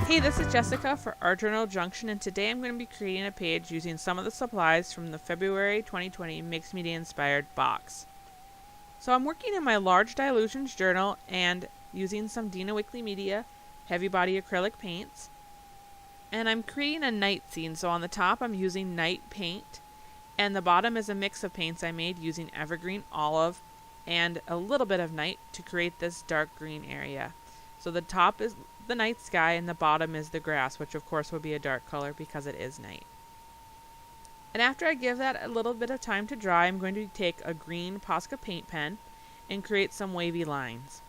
Hey, this is Jessica for Art Journal Junction, and today I'm going to be creating a page using some of the supplies from the February 2020 Mixed Media Inspired box. So I'm working in my large dilutions journal and using some Dina Wickley Media heavy body acrylic paints. And I'm creating a night scene, so on the top I'm using night paint, and the bottom is a mix of paints I made using evergreen, olive, and a little bit of night to create this dark green area. So the top is the night sky and the bottom is the grass, which of course will be a dark color because it is night. And after I give that a little bit of time to dry, I'm going to take a green Posca paint pen and create some wavy lines.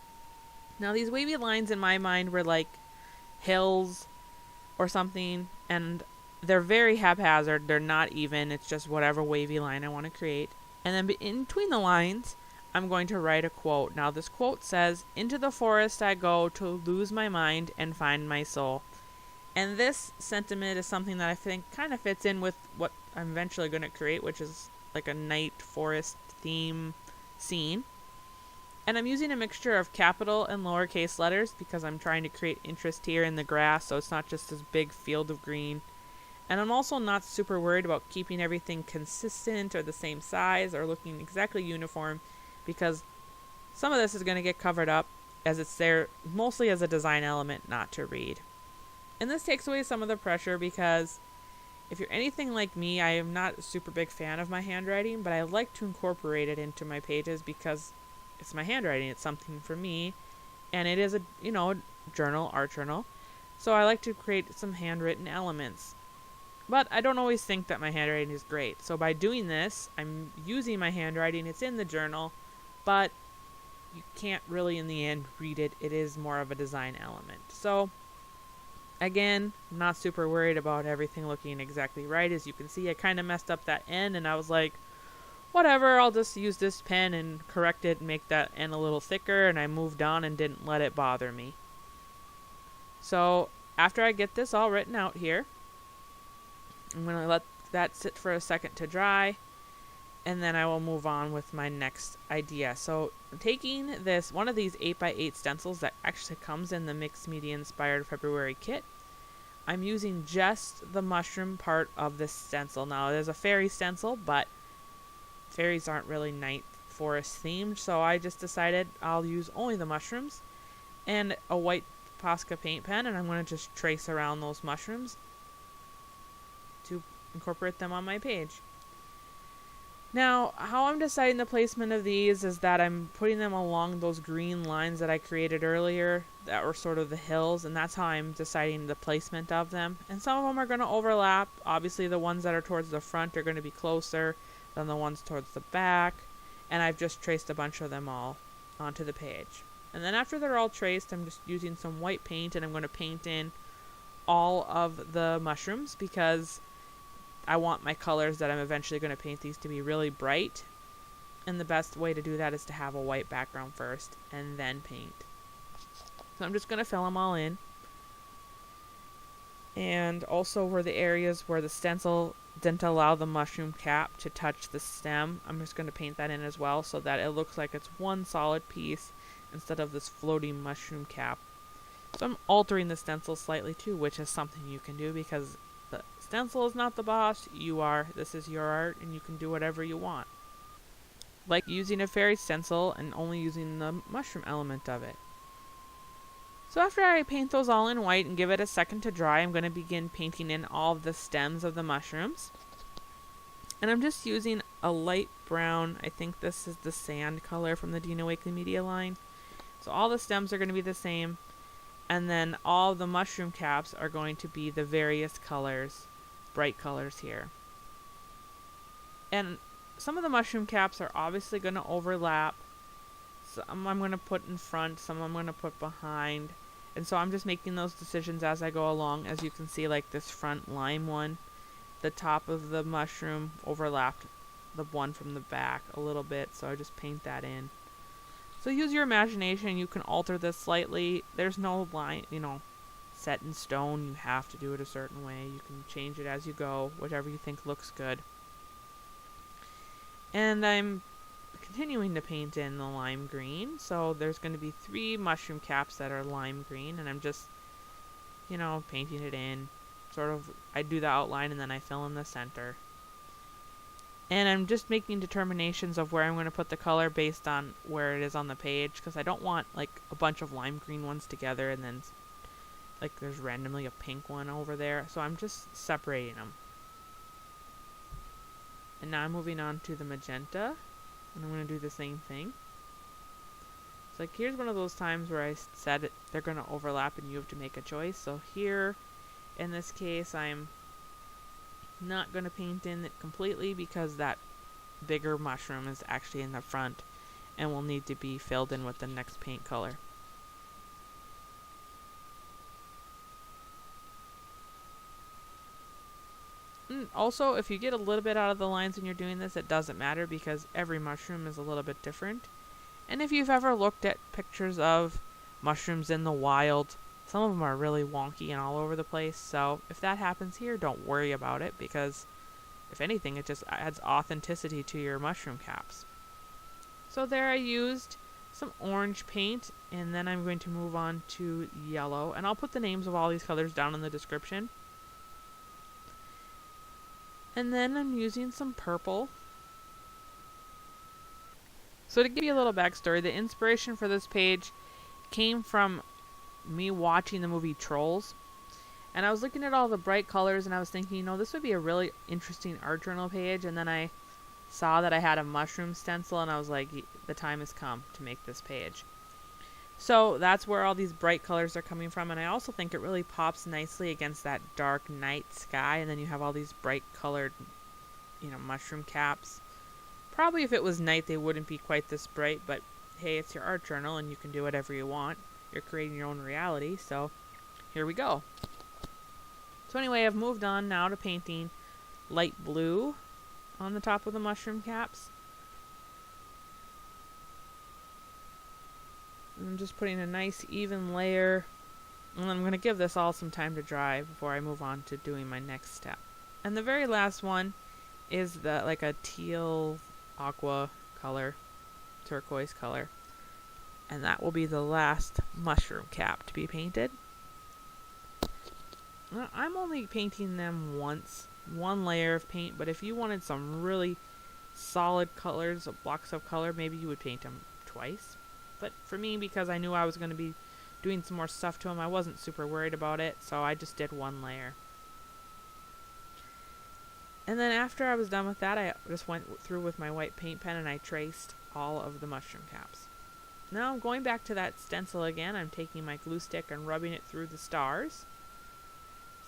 Now these wavy lines in my mind were like hills or something, and they're very haphazard. They're not even. It's just whatever wavy line I want to create. And then in between the lines, I'm going to write a quote. Now this quote says, "Into the forest I go to lose my mind and find my soul." And this sentiment is something that I think kind of fits in with what I'm eventually going to create, which is like a night forest theme scene. And I'm using a mixture of capital and lowercase letters because I'm trying to create interest here in the grass, so it's not just this big field of green. And I'm also not super worried about keeping everything consistent or the same size or looking exactly uniform, because some of this is going to get covered up as it's there mostly as a design element, not to read. And this takes away some of the pressure because if you're anything like me, I am not a super big fan of my handwriting, but I like to incorporate it into my pages because it's my handwriting. It's something for me, and it is a journal, art journal. So I like to create some handwritten elements. But I don't always think that my handwriting is great. So by doing this, I'm using my handwriting. It's in the journal, but you can't really in the end read it. It is more of a design element. So again, I'm not super worried about everything looking exactly right. As you can see, I kind of messed up that N, and I was like, whatever, I'll just use this pen and correct it and make that N a little thicker, and I moved on and didn't let it bother me. So after I get this all written out here, I'm going to let that sit for a second to dry, and then I will move on with my next idea. So I'm taking this, one of these 8x8 stencils that actually comes in the Mixed Media Inspired February kit. I'm using just the mushroom part of this stencil. Now there's a fairy stencil, but fairies aren't really night forest themed, so I just decided I'll use only the mushrooms and a white Posca paint pen, and I'm going to just trace around those mushrooms to incorporate them on my page. Now, how I'm deciding the placement of these is that I'm putting them along those green lines that I created earlier that were sort of the hills, and that's how I'm deciding the placement of them. And some of them are going to overlap. Obviously, the ones that are towards the front are going to be closer than the ones towards the back, and I've just traced a bunch of them all onto the page. And then after they're all traced, I'm just using some white paint, and I'm going to paint in all of the mushrooms because I want my colors that I'm eventually going to paint these to be really bright, and the best way to do that is to have a white background first and then paint. So I'm just going to fill them all in. And also where the areas where the stencil didn't allow the mushroom cap to touch the stem, I'm just going to paint that in as well so that it looks like it's one solid piece instead of this floating mushroom cap. So I'm altering the stencil slightly too, which is something you can do because the stencil is not the boss, you are. This is your art, and you can do whatever you want. Like using a fairy stencil and only using the mushroom element of it. So after I paint those all in white and give it a second to dry, I'm going to begin painting in all of the stems of the mushrooms. And I'm just using a light brown, I think this is the sand color from the Dina Wickley Media line. So all the stems are going to be the same. And then all the mushroom caps are going to be the various colors, bright colors here. And some of the mushroom caps are obviously going to overlap. Some I'm going to put in front, some I'm going to put behind. And so I'm just making those decisions as I go along. As you can see, like this front lime one, the top of the mushroom overlapped the one from the back a little bit, so I just paint that in. So use your imagination. You can alter this slightly. There's no line, set in stone. You have to do it a certain way. You can change it as you go, whatever you think looks good. And I'm continuing to paint in the lime green. So there's going to be 3 mushroom caps that are lime green, and I'm just you know, painting it in. Sort of, I do the outline and then I fill in the center. And I'm just making determinations of where I'm going to put the color based on where it is on the page, because I don't want like a bunch of lime green ones together and then like there's randomly a pink one over there. So I'm just separating them. And now I'm moving on to the magenta, and I'm going to do the same thing. It's like, here's one of those times where I said they're going to overlap and you have to make a choice. So here, in this case, I'm not going to paint in it completely because that bigger mushroom is actually in the front and will need to be filled in with the next paint color. And also, if you get a little bit out of the lines when you're doing this, it doesn't matter because every mushroom is a little bit different. And if you've ever looked at pictures of mushrooms in the wild, some of them are really wonky and all over the place. So if that happens here, don't worry about it, because if anything, it just adds authenticity to your mushroom caps. So there I used some orange paint, and then I'm going to move on to yellow. And I'll put the names of all these colors down in the description. And then I'm using some purple. So to give you a little backstory, the inspiration for this page came from me watching the movie Trolls. And I was looking at all the bright colors and I was thinking, you know, this would be a really interesting art journal page. And then I saw that I had a mushroom stencil and I was like, the time has come to make this page. So that's where all these bright colors are coming from. And I also think it really pops nicely against that dark night sky. And then you have all these bright colored, you know, mushroom caps. Probably if it was night they wouldn't be quite this bright, but hey, it's your art journal and you can do whatever you want. You're creating your own reality, so here we go. So anyway, I've moved on now to painting light blue on the top of the mushroom caps. I'm just putting a nice even layer, and I'm going to give this all some time to dry before I move on to doing my next step. And the very last one is like a teal aqua color, turquoise color. And that will be the last mushroom cap to be painted. Now, I'm only painting them once, one layer of paint, but if you wanted some really solid colors, blocks of color, maybe you would paint them twice. But for me, because I knew I was going to be doing some more stuff to them, I wasn't super worried about it, so I just did one layer. And then after I was done with that, I just went through with my white paint pen and I traced all of the mushroom caps. Now I'm going back to that stencil again. I'm taking my glue stick and rubbing it through the stars.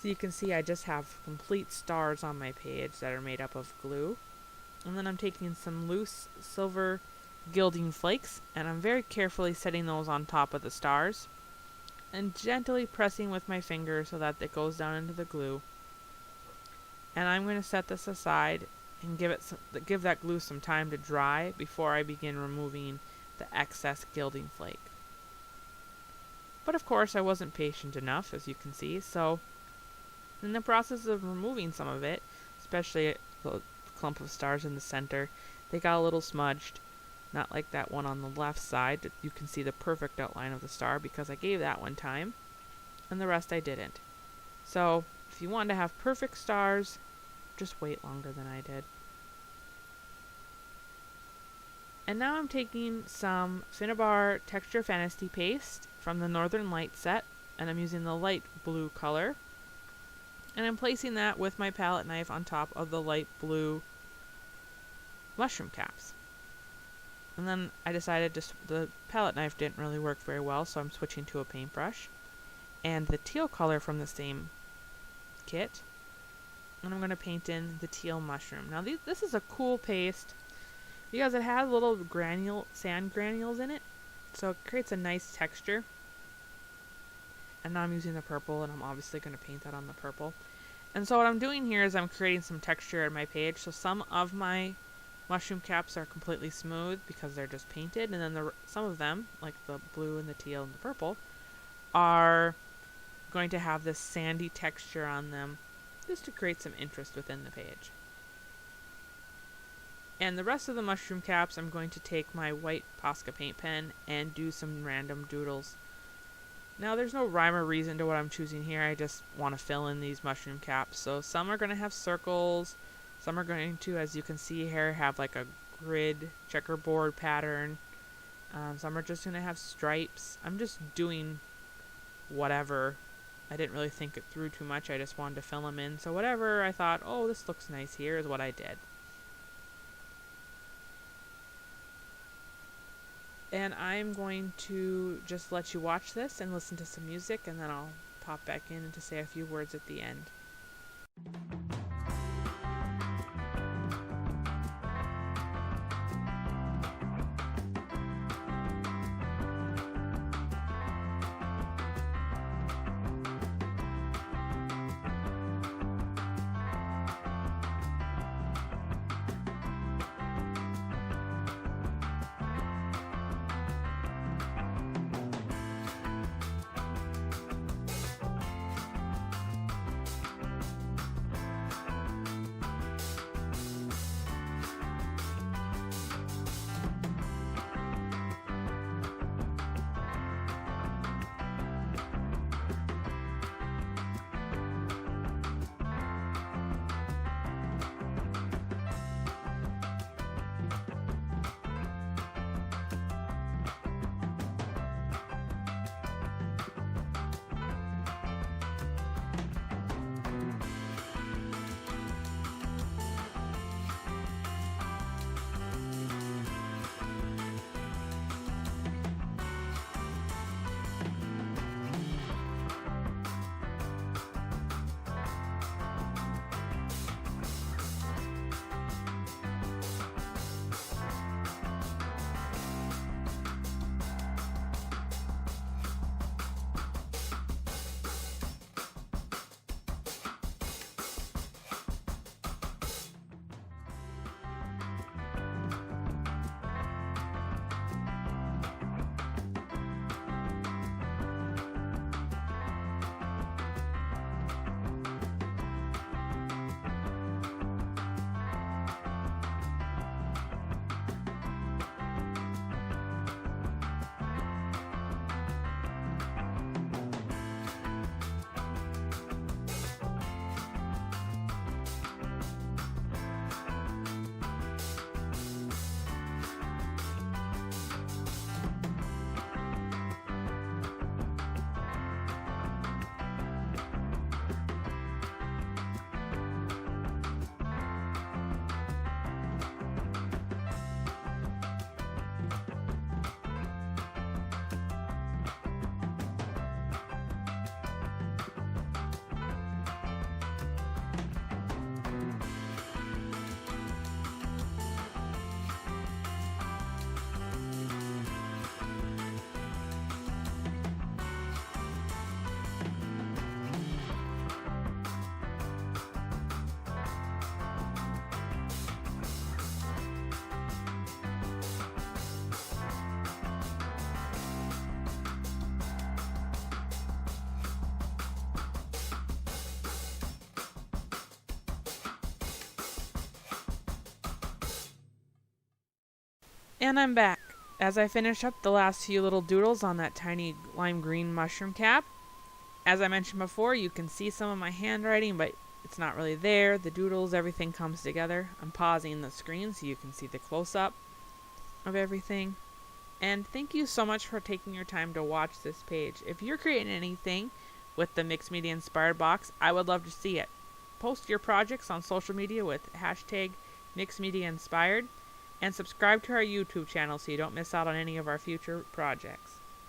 So you can see I just have complete stars on my page that are made up of glue. And then I'm taking some loose silver gilding flakes and I'm very carefully setting those on top of the stars and gently pressing with my finger so that it goes down into the glue. And I'm going to set this aside and give that glue some time to dry before I begin removing the excess gilding flake. But of course I wasn't patient enough, as you can see, so in the process of removing some of it, especially the clump of stars in the center, they got a little smudged. Not like that one on the left side. You can see the perfect outline of the star because I gave that one time, and the rest I didn't. So if you want to have perfect stars, just wait longer than I did. And now I'm taking some Finnabar Texture Fantasy Paste from the Northern Light set, and I'm using the light blue color. And I'm placing that with my palette knife on top of the light blue mushroom caps. And then I decided the palette knife didn't really work very well, so I'm switching to a paintbrush. And the teal color from the same kit. And I'm going to paint in the teal mushroom. Now this is a cool paste because it has little sand granules in it, so it creates a nice texture. And now I'm using the purple, and I'm obviously going to paint that on the purple. And so what I'm doing here is I'm creating some texture in my page. So some of my mushroom caps are completely smooth because they're just painted, and then some of them, like the blue and the teal and the purple, are going to have this sandy texture on them just to create some interest within the page. And the rest of the mushroom caps, I'm going to take my white Posca paint pen and do some random doodles Now there's no rhyme or reason to what I'm choosing here. I just want to fill in these mushroom caps. So some are going to have circles. Some are going to, as you can see here, have like a grid checkerboard pattern. Some are just going to have stripes. I'm just doing whatever. I didn't really think it through too much. I just wanted to fill them in. So whatever I thought, oh, this looks nice here, is what I did. And I'm going to just let you watch this and listen to some music, and then I'll pop back in to say a few words at the end. And I'm back. As I finish up the last few little doodles on that tiny lime green mushroom cap, as I mentioned before, you can see some of my handwriting, but it's not really there. The doodles, everything comes together. I'm pausing the screen so you can see the close-up of everything. And thank you so much for taking your time to watch this page. If you're creating anything with the Mixed Media Inspired box, I would love to see it. Post your projects on social media with hashtag Mixed Media Inspired, and subscribe to our YouTube channel so you don't miss out on any of our future projects.